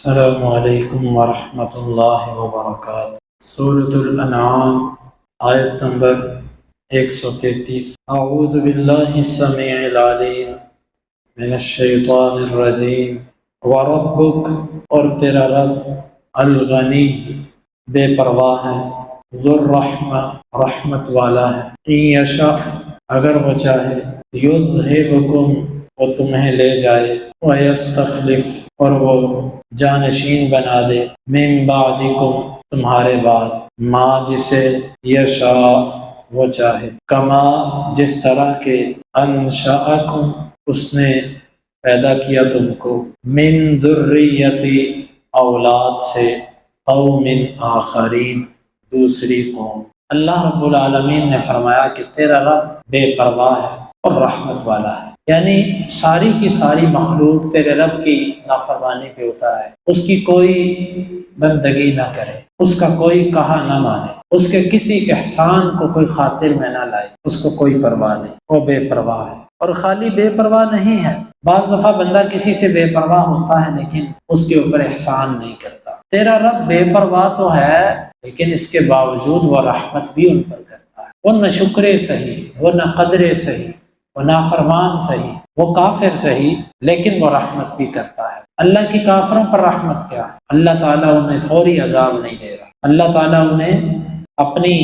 السلام علیکم ورحمۃ اللہ وبرکاتہ۔ سورۃ الانعام آیت نمبر 133۔ اعوذ باللہ السمیع العلیم من الشیطان الرجیم۔ وربک، اور تیرا رب، الغنی، بے پرواہ ہے، ذو الرحمہ، رحمت والا ہے، ان یشاء، اگر وہ چاہے، یذہبکم، وہ تمہیں لے جائے، ویستخلف، اور وہ جانشین بنا دے، من بعدکم، تمہارے بعد، ما، جسے، یشاء، وہ چاہے، کما، جس طرح کے، انشأکم، اس نے پیدا کیا تم کو، من ذریت، اولاد سے، قوم آخرین، دوسری قوم۔ اللہ رب العالمین نے فرمایا کہ تیرا رب بے پرواہ ہے اور رحمت والا ہے، یعنی ساری کی ساری مخلوق تیرے رب کی نافرمانی پہ اتر ہے، اس کی کوئی بندگی نہ کرے، اس کا کوئی کہا نہ مانے، اس کے کسی احسان کو کوئی خاطر میں نہ لائے، اس کو کوئی پرواہ نہیں، وہ بے پرواہ ہے۔ اور خالی بے پرواہ نہیں ہے، بعض دفعہ بندہ کسی سے بے پرواہ ہوتا ہے لیکن اس کے اوپر احسان نہیں کرتا۔ تیرا رب بے پرواہ تو ہے لیکن اس کے باوجود وہ رحمت بھی ان پر کرتا ہے، وہ نہ شکرے سہی، وہ نہ قدرے سہی، وہ نافرمان سہی، وہ کافر سہی، لیکن وہ رحمت بھی کرتا ہے۔ اللہ کی کافروں پر رحمت کیا ہے؟ اللہ تعالیٰ انہیں فوری عذاب نہیں دے رہا، اللہ تعالیٰ انہیں اپنی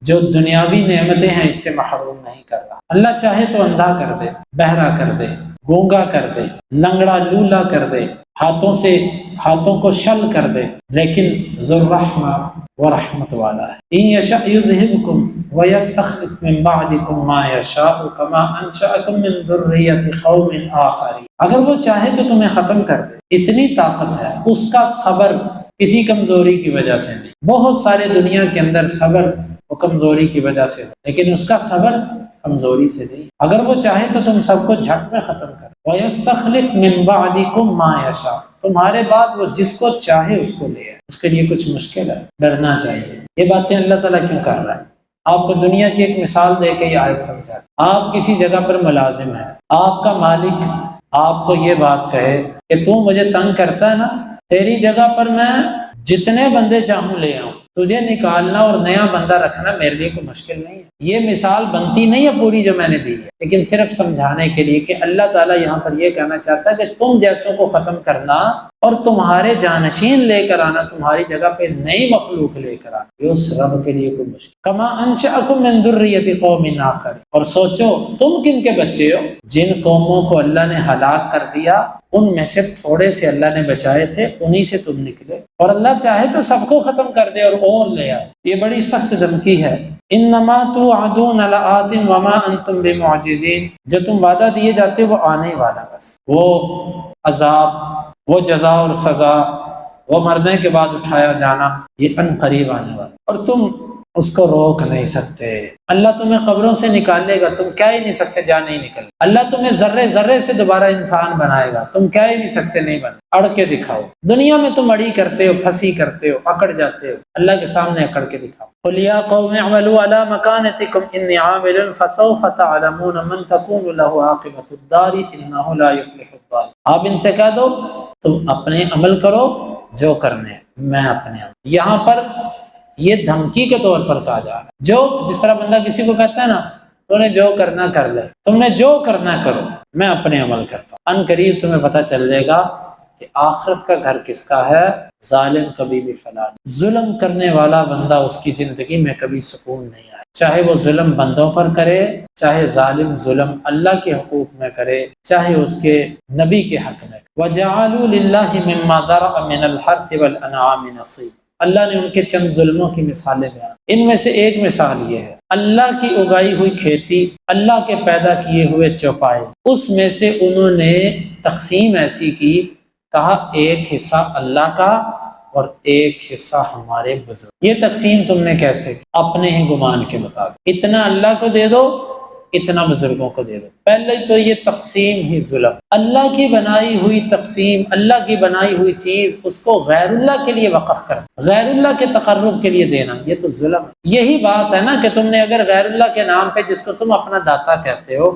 جو دنیاوی نعمتیں ہیں اس سے محروم نہیں کر رہا۔ اللہ چاہے تو اندھا کر دے، بہرا کر دے، گونگا کر دے، لنگڑا لولا کر دے، ہاتھوں کو شل کر دے، لیکن ذو الرحمہ، وہ رحمت والا ہے۔ ان یشاء یذہبکم ویستخلف من بعدکم ما یشاء کما انشأکم من ذریۃ قوم آخرین۔ اگر وہ چاہے تو تمہیں ختم کر دے، اتنی طاقت ہے، اس کا صبر کسی کمزوری کی وجہ سے نہیں۔ بہت سارے دنیا کے اندر صبر وہ کمزوری کی وجہ سے، لیکن اس کا صبر کمزوری سے نہیں۔ اگر وہ چاہے تو تم سب کو جھٹ میں ختم کر۔ وَيَسْتَخْلِفْ مِن بَعْدِكُمْ مَا يَشَاءُ، تمہارے بعد وہ جس کو چاہے اس کو لے آئے۔ اس کے لیے کچھ مشکل ہے، ڈرنا چاہیے۔ یہ باتیں اللہ تعالیٰ کیوں کر رہا ہے؟ آپ کو دنیا کی ایک مثال دے کے یہ آیت سمجھا۔ آپ کسی جگہ پر ملازم ہیں، آپ کا مالک آپ کو یہ بات کہے کہ تو مجھے تنگ کرتا ہے نا، تیری جگہ پر میں جتنے بندے چاہوں لے آؤں، تجھے نکالنا اور نیا بندہ رکھنا میرے لیے کوئی مشکل نہیں ہے۔ یہ مثال بنتی نہیں ہے پوری جو میں نے دی ہے، لیکن صرف سمجھانے کے لیے کہ اللہ تعالیٰ یہاں پر یہ کہنا چاہتا ہے کہ تم جیسوں کو ختم کرنا اور تمہارے جانشین لے کر آنا، تمہاری جگہ پہ نئی مخلوق لے کر آنا، یہ اس رب کے لیے کوئی مشکل۔ کما انشأکم من ذریۃ قوم آخرین، اور سوچو تم کن کے بچے ہو؟ جن قوموں کو اللہ نے ہلاک کر دیا ان میں سے تھوڑے سے اللہ نے بچائے تھے، انہی سے تم نکلے، اور اللہ چاہے تو سب کو ختم کر دے اور لے آئے۔ یہ بڑی سخت دھمکی ہے۔ انما توعدون لآت وما انتم بمعجزین، جو تم وعدہ دیے جاتے وہ آنے والا، بس وہ عذاب، وہ جزا اور سزا، وہ مرنے کے بعد اٹھایا جانا، یہ ان قریب آنے والا، اور تم اس کو روک نہیں سکتے۔ اللہ تمہیں قبروں سے نکالے گا، تم کیا ہی نہیں سکتے جا نہیں نکل۔ اللہ تمہیں ذرے ذرے سے دوبارہ انسان بنائے گا، تم کیا ہی نہیں سکتے نہیں بن۔ اڑ کے دکھاؤ۔ دنیا میں تم اڑی کرتے ہو، پھنسی کرتے ہو، اکڑ جاتے ہو، اللہ کے سامنے اکڑ کے دکھاؤ۔ قل یا قوم اعملوا علی مکانتکم انی عامل فسوف تعلمون من تکون له عاقبۃ الدار انہ لا یفلح الظالمون۔ آپ ان سے کہہ دو تم اپنے عمل کرو جو کرنے، میں اپنے عمل۔ یہاں پر یہ دھمکی کے طور پر کہا جا رہا ہے۔ جو جس طرح بندہ کسی کو کہتا ہے نا، تو نے جو کرنا کر لے، تم نے جو کرنا کرو، میں اپنے عمل کرتا ہوں۔ ان قریب تمہیں پتہ چل جائے گا کہ آخرت کا گھر کس کا ہے۔ ظالم کبھی بھی فلاح نہیں، ظلم کرنے والا بندہ اس کی زندگی میں کبھی سکون نہیں آئے، چاہے وہ ظلم بندوں پر کرے، چاہے ظالم ظلم اللہ کے حقوق میں کرے، چاہے اس کے نبی کے حق میں۔ وَجَعَلُوا لِلَّهِ مِمَّا ذَرَأَ مِنَ الْحَرْثِ وَالْأَنْعَامِ نَصِيبًا، اللہ نے ان کے چند ظلموں کی مثالیں بیان۔ ان میں سے ایک مثال یہ ہے، اللہ کی اگائی ہوئی کھیتی، اللہ کے پیدا کیے ہوئے چوپائے، اس میں سے انہوں نے تقسیم ایسی کی، کہا ایک حصہ اللہ کا اور ایک حصہ ہمارے بزرگ۔ یہ تقسیم تم نے کیسے کی؟ اپنے ہی گمان کے مطابق، اتنا اللہ کو دے دو، اتنا بزرگوں کو دے دو۔ پہلے تو یہ تقسیم ہی ظلم، اللہ کی بنائی ہوئی تقسیم، اللہ کی بنائی ہوئی چیز اس کو غیر اللہ کے لیے وقف کر، غیر اللہ کے تقرب کے لیے دینا، یہ تو ظلم ہے۔ یہی بات ہے نا کہ تم نے اگر غیر اللہ کے نام پہ، جس کو تم اپنا داتا کہتے ہو،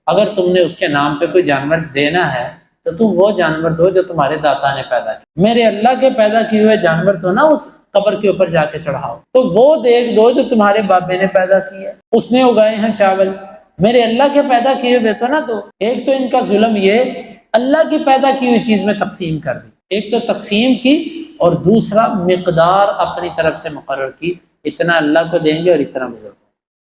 اگر تم نے اس کے نام پہ کوئی جانور دینا ہے تو تم وہ جانور دو جو تمہارے داتا نے پیدا کیے، میرے اللہ کے پیدا کیے ہوئے جانور تو نہ اس قبر کے اوپر جا کے چڑھاؤ، تو وہ دیکھ دو جو تمہارے بابے نے پیدا کی ہے، اس نے اگائے ہیں چاول، میرے اللہ کے پیدا کیے ہوئے تو نہ دو۔ ایک تو ان کا ظلم یہ اللہ کی پیدا کی ہوئی چیز میں تقسیم کر دی، ایک تو تقسیم کی اور دوسرا مقدار اپنی طرف سے مقرر کی، اتنا اللہ کو دیں گے اور اتنا بزرگ۔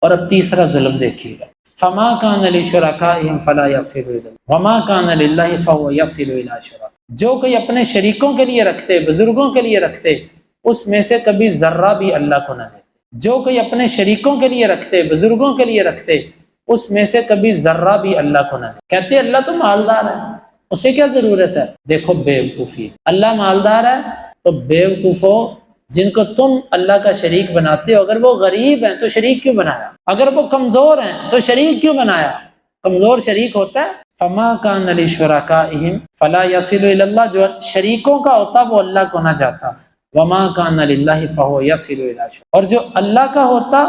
اور اب تیسرا ظلم دیکھیے گا، فما کان لشرکائہم فلا یصل الیہ وما کان للہ فهو یصل الی شرکائہم، جو کوئی اپنے شریکوں کے لیے رکھتے، بزرگوں کے لیے رکھتے، اس میں سے کبھی ذرہ بھی اللہ کو نہ دیتے۔ جو کوئی اپنے شریکوں کے لیے رکھتے، بزرگوں کے لیے رکھتے، اس میں سے کبھی ذرہ بھی اللہ کو نہ دیتے۔ کہتے اللہ تو مالدار ہے، اسے کیا ضرورت ہے؟ دیکھو بیوقوفی، اللہ مالدار ہے تو بیوقوفو جن کو تم اللہ کا شریک بناتے ہو، اگر وہ غریب ہیں تو شریک کیوں بنایا؟ اگر وہ کمزور ہیں تو شریک کیوں بنایا؟ کمزور شریک ہوتا ہے؟ فما کان لشرکائہم فلا یصل الی اللہ، جو شریکوں کا ہوتا وہ اللہ کو نہ جاتا، وما کان للہ فہو یصل الی شرکائہم، اور جو اللہ کا ہوتا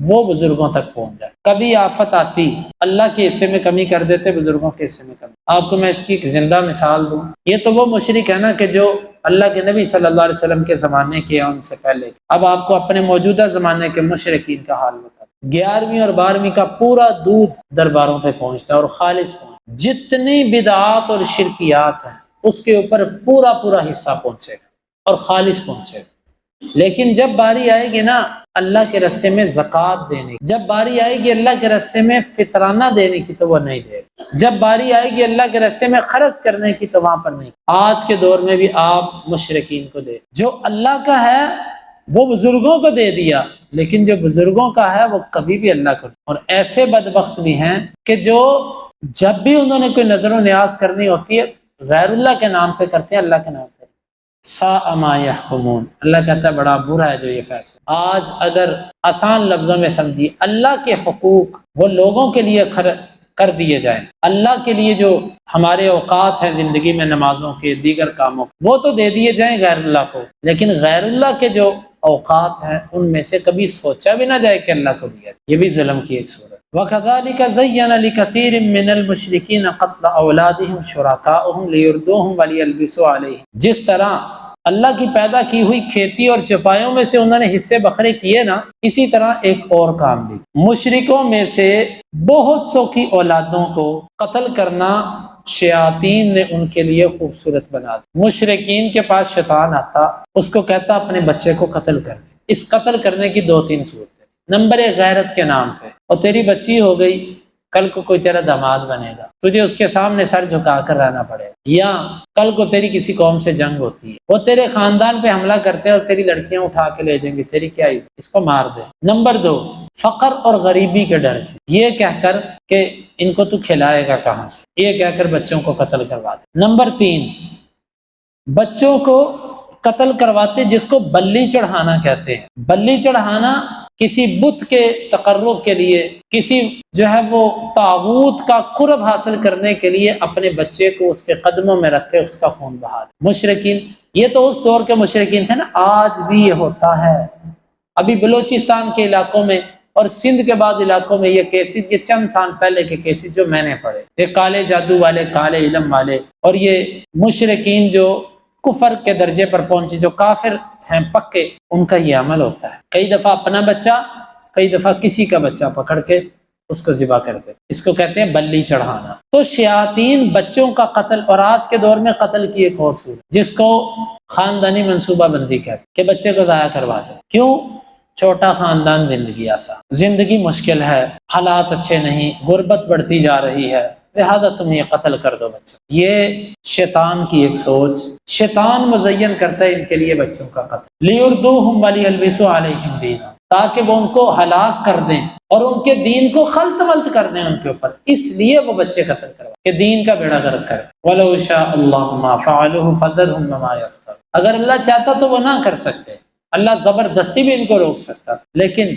وہ بزرگوں تک پہنچ جائے۔ کبھی آفت آتی اللہ کے حصے میں کمی کر دیتے، بزرگوں کے حصے میں کمی۔ آپ کو میں اس کی ایک زندہ مثال دوں، یہ تو وہ مشرک ہے نا کہ جو اللہ کے نبی صلی اللہ علیہ وسلم کے زمانے کے ان سے پہلے، اب آپ کو اپنے موجودہ زمانے کے مشرکین کا حال بتا۔ 11ویں اور 12ویں کا پورا دودھ درباروں پہ پہنچتا ہے اور خالص پہنچتا، جتنی بدعات اور شرکیات ہیں اس کے اوپر پورا حصہ پہنچے گا اور خالص پہنچے گا۔ لیکن جب باری آئے گی نا اللہ کے راستے میں زکوٰۃ دینے کی، جب باری آئے گی اللہ کے راستے میں فطرانہ دینے کی تو وہ نہیں دے گا، جب باری آئے گی اللہ کے راستے میں خرچ کرنے کی تو وہاں پر نہیں۔ آج کے دور میں بھی آپ مشرکین کو دے، جو اللہ کا ہے وہ بزرگوں کو دے دیا، لیکن جو بزرگوں کا ہے وہ کبھی بھی اللہ کو نہیں۔ اور ایسے بدبخت بھی ہیں کہ جو جب بھی انہوں نے کوئی نظر و نیاز کرنی ہوتی ہے غیر اللہ کے نام پہ کرتے ہیں، اللہ کے نام پہ۔ ساء ما یحکمون، اللہ کہتا ہے بڑا برا ہے جو یہ فیصلہ۔ آج اگر آسان لفظوں میں سمجھیے، اللہ کے حقوق وہ لوگوں کے لیے کر دیے جائیں، اللہ کے لیے جو ہمارے اوقات ہیں زندگی میں، نمازوں کے دیگر کاموں وہ تو دے دیے جائیں غیر اللہ کو، لیکن غیر اللہ کے جو اوقات ہیں ان میں سے کبھی سوچا بھی نہ جائے کہ اللہ کو دیا۔ یہ بھی ظلم کی ایک صورت۔ وَكَذَلِكَ زَيَّنَ لِكَثِيرٍ مِّنَ الْمُشْرِكِينَ قَتْلَ أَوْلَادِهِمْ شُرَكَاؤُهُمْ لِيُرْدُوهُمْ وَلِيَلْبِسُوا عَلَيْهِمْ، جس طرح اللہ کی پیدا کی ہوئی کھیتی اور چوپایوں میں سے انہوں نے حصے بکھرے کیے نا، اسی طرح ایک اور کام بھی، مشرکوں میں سے بہت سو کی اولادوں کو قتل کرنا شیاطین نے ان کے لیے خوبصورت بنا دیا۔ مشرکین کے پاس شیطان آتا، اس کو کہتا اپنے بچے کو قتل کر دے۔ اس قتل کرنے کی 2-3 صورتیں۔ نمبر 1 غیرت کے نام پہ، اور تیری بچی ہو گئی، کل کو کوئی تیرا داماد بنے گا، تجھے اس کے سامنے سر جھکا کر رہنا پڑے گا، یا کل کو تیری کسی قوم سے جنگ ہوتی ہے، وہ تیرے خاندان پہ حملہ کرتے ہیں اور تیری لڑکیاں اٹھا کے لے جائیں گے، تیری کیا عزت، اس کو مار دے۔ نمبر 2 فقر اور غریبی کے ڈر سے، یہ کہہ کر کہ ان کو تو کھلائے گا کہاں سے، یہ کہہ کر بچوں کو قتل کروا دے۔ نمبر 3 بچوں کو قتل کرواتے جس کو بلی چڑھانا کہتے ہیں۔ بلی چڑھانا کسی بت کے تقرب کے لیے، کسی جو ہے وہ طاغوت کا قرب حاصل کرنے کے لیے اپنے بچے کو اس کے قدموں میں رکھ کے اس کا خون بہا دے۔ مشرکین، یہ تو اس دور کے مشرکین تھے نا، آج بھی یہ ہوتا ہے۔ ابھی بلوچستان کے علاقوں میں اور سندھ کے بعد علاقوں میں یہ کیسز، یہ چند سال پہلے کے کیسز جو میں نے پڑھے، یہ کالے جادو والے، کالے علم والے، اور یہ مشرکین جو کفر کے درجے پر پہنچے، جو کافر ہیں پکے، ان کا یہ عمل ہوتا ہے۔ کئی دفعہ اپنا بچہ، کئی دفعہ کسی کا بچہ پکڑ کے اس کو ذبح کرتے، اس کو کہتے ہیں بلی چڑھانا۔ تو شیاطین بچوں کا قتل، اور آج کے دور میں قتل کی ایک اور صورت جس کو خاندانی منصوبہ بندی کہتے ہیں، کہ بچے کو ضائع کروا دیں۔ کیوں؟ چھوٹا خاندان زندگی آسان، زندگی مشکل ہے، حالات اچھے نہیں، غربت بڑھتی جا رہی ہے، لہذا تم یہ قتل کر دو بچوں۔ یہ شیطان کی ایک سوچ، شیطان مزین کرتا ہے ان کے لیے بچوں کا قتل۔ لیردوہم ولیلبسوا علیہم دینا، تاکہ وہ ان کو ہلاک کر دیں اور ان کے دین کو خلط ملط کر دیں ان کے اوپر، اس لیے وہ بچے قتل کروائے کہ دین کا بیڑا غرق کرے۔ وَلَوْ شَاءَ اللَّهُ مَا فَعَلُوهُ فَذَرْهُمْ وَمَا يَفْتَرُونَ، اگر اللہ چاہتا تو وہ نہ کر سکتے، اللہ زبردستی بھی ان کو روک سکتا تھا، لیکن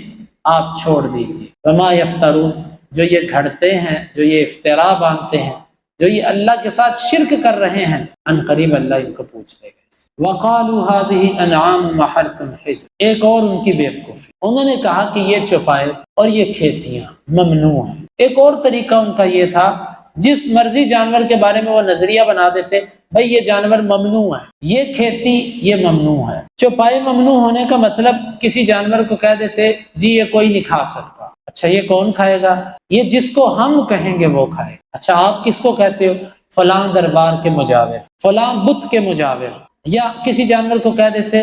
آپ چھوڑ دیجیے۔ وَمَا يَفْتَرُونَ، جو یہ گھڑتے ہیں، جو یہ افترا باندھتے ہیں، جو یہ اللہ کے ساتھ شرک کر رہے ہیں، ان قریب اللہ ان کو پوچھ لے گا۔ وَقَالُوا هَذِهِ أَنْعَامٌ وَحَرْثٌ حِجْرٌ، ایک اور ان کی بیوقوفی، انہوں نے کہا کہ یہ چوپائے اور یہ کھیتیاں ممنوع ہیں۔ ایک اور طریقہ ان کا یہ تھا جس مرضی جانور کے بارے میں وہ نظریہ بنا دیتے، بھائی یہ جانور ممنوع ہے، یہ کھیتی یہ ممنوع ہے۔ چوپائے ممنوع ہونے کا مطلب کسی جانور کو کہہ دیتے جی یہ کوئی نہیں کھا سکتا، اچھا یہ کون کھائے گا؟ یہ جس کو ہم کہیں گے وہ کھائے۔ اچھا آپ کس کو کہتے ہو؟ فلاں دربار کے مجاور، فلاں بت کے مجاور۔ یا کسی جانور کو کہہ دیتے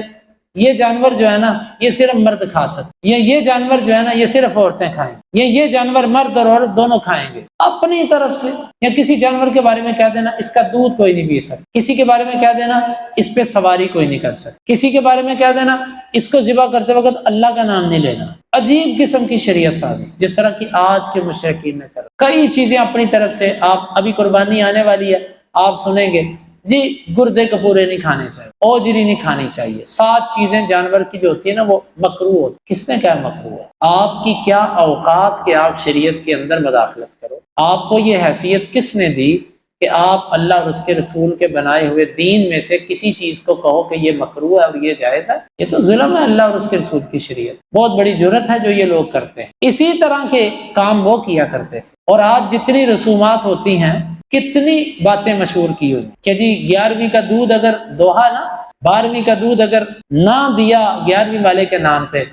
یہ جانور جو ہے نا یہ صرف مرد کھا سکتے، یا یہ جانور جو ہے نا یہ صرف عورتیں کھائیں، یا یہ جانور مرد اور عورت دونوں کھائیں گے اپنی طرف سے۔ یا کسی جانور کے بارے میں کہہ دینا اس کا دودھ کوئی نہیں پی سکتا، کسی کے بارے میں کہہ دینا اس پہ سواری کوئی نہیں کر سکتا، کسی کے بارے میں کہہ دینا اس کو ذبح کرتے وقت اللہ کا نام نہیں لینا۔ عجیب قسم کی شریعت سازی جس طرح کی آج کے مشرکین نے کر کئی چیزیں اپنی طرف سے۔ آپ ابھی قربانی آنے والی ہے، آپ سنیں گے جی گردے کپورے نہیں کھانے چاہیے، اوجری نہیں کھانی چاہیے، 7 چیزیں جانور کی جو ہوتی ہے نا وہ مکروہ ہوتی۔ کس نے کہا مکروہ ہے؟ آپ کی کیا اوقات کہ آپ شریعت کے اندر مداخلت کرو؟ آپ کو یہ حیثیت کس نے دی کہ آپ اللہ اور اس کے رسول کے بنائے ہوئے دین میں سے کسی چیز کو کہو کہ یہ مکروہ ہے اور یہ جائز ہے؟ یہ تو ظلم ہے اللہ اور اس کے رسول کی شریعت۔ بہت بڑی جرت ہے جو یہ لوگ کرتے ہیں۔ اسی طرح کے کام وہ کیا کرتے تھے، اور آج جتنی رسومات ہوتی ہیں کتنی باتیں مشہور کی ہوئی کہ جی 11ویں کا دودھ اگر دوہا نا، 12ویں کا دودھ اگر نہ دیا 11ویں والے کے نام پہ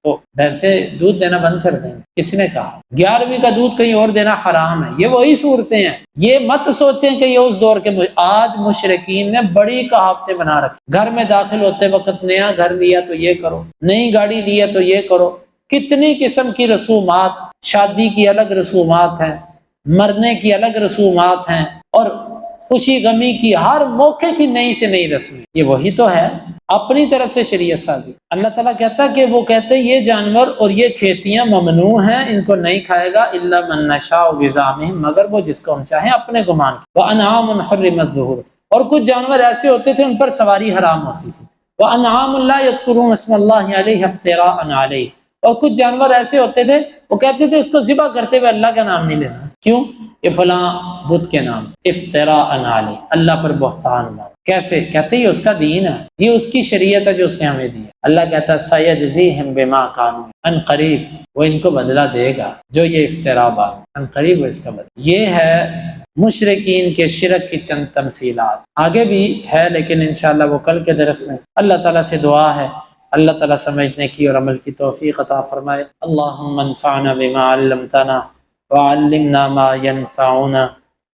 تو ویسے دودھ دینا بند کر دیں گے۔ کس نے کہا 11ویں کا دودھ کہیں اور دینا حرام ہے؟ یہ وہی صورتیں ہیں، یہ مت سوچیں کہ یہ اس دور کے آج مشرکین نے بڑی کہاوتیں بنا رکھی۔ گھر میں داخل ہوتے وقت نیا گھر لیا تو یہ کرو، نئی گاڑی لیا تو یہ کرو، کتنی قسم کی رسومات، شادی کی الگ رسومات ہیں، مرنے کی الگ رسومات ہیں، اور خوشی غمی کی ہر موقع کی نئی سے نئی رسمیں۔ یہ وہی تو ہے اپنی طرف سے شریعت سازی۔ اللہ تعالیٰ کہتا کہ وہ کہتے یہ جانور اور یہ کھیتیاں ممنوع ہیں، ان کو نہیں کھائے گا الا من نشاء بزعمہم، مگر وہ جس کو ہم چاہیں اپنے گمان کی۔ وانعام حرمت ظہور، اور کچھ جانور ایسے ہوتے تھے ان پر سواری حرام ہوتی تھی۔ وانعام لا یذکرون اسم اللہ علیہ افتراء علیہ، اور کچھ جانور ایسے ہوتے تھے وہ کہتے تھے اس کو ذبح کرتے ہوئے اللہ کا نام نہیں لینا۔ کیوں؟ کہ فلاں بت کے نام، افتراء علیہ، اللہ پر بہتان مار۔ کیسے؟ کہتے یہ اس کا دین ہے، یہ اس کی شریعت ہے جو اس نے ہمیں دی ہے۔ اللہ کہتا ہے سیجزیہم بما کانوا، ان قریب وہ ان کو بدلہ دے گا جو یہ افتراء بات، ان قریب وہ اس کا بدلہ۔ یہ ہے مشرکین کے شرک کی چند تمثیلات، آگے بھی ہے لیکن انشاءاللہ وہ کل کے درس میں۔ اللہ تعالیٰ سے دعا ہے اللہ تعالیٰ سمجھنے کی اور عمل کی توفیق عطا فرمائے۔ اللہم انفعنا بما علمتنا وعلمنا ما ينفعنا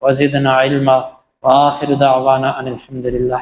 وزدنا علما وآخر دعوانا ان الحمد للہ۔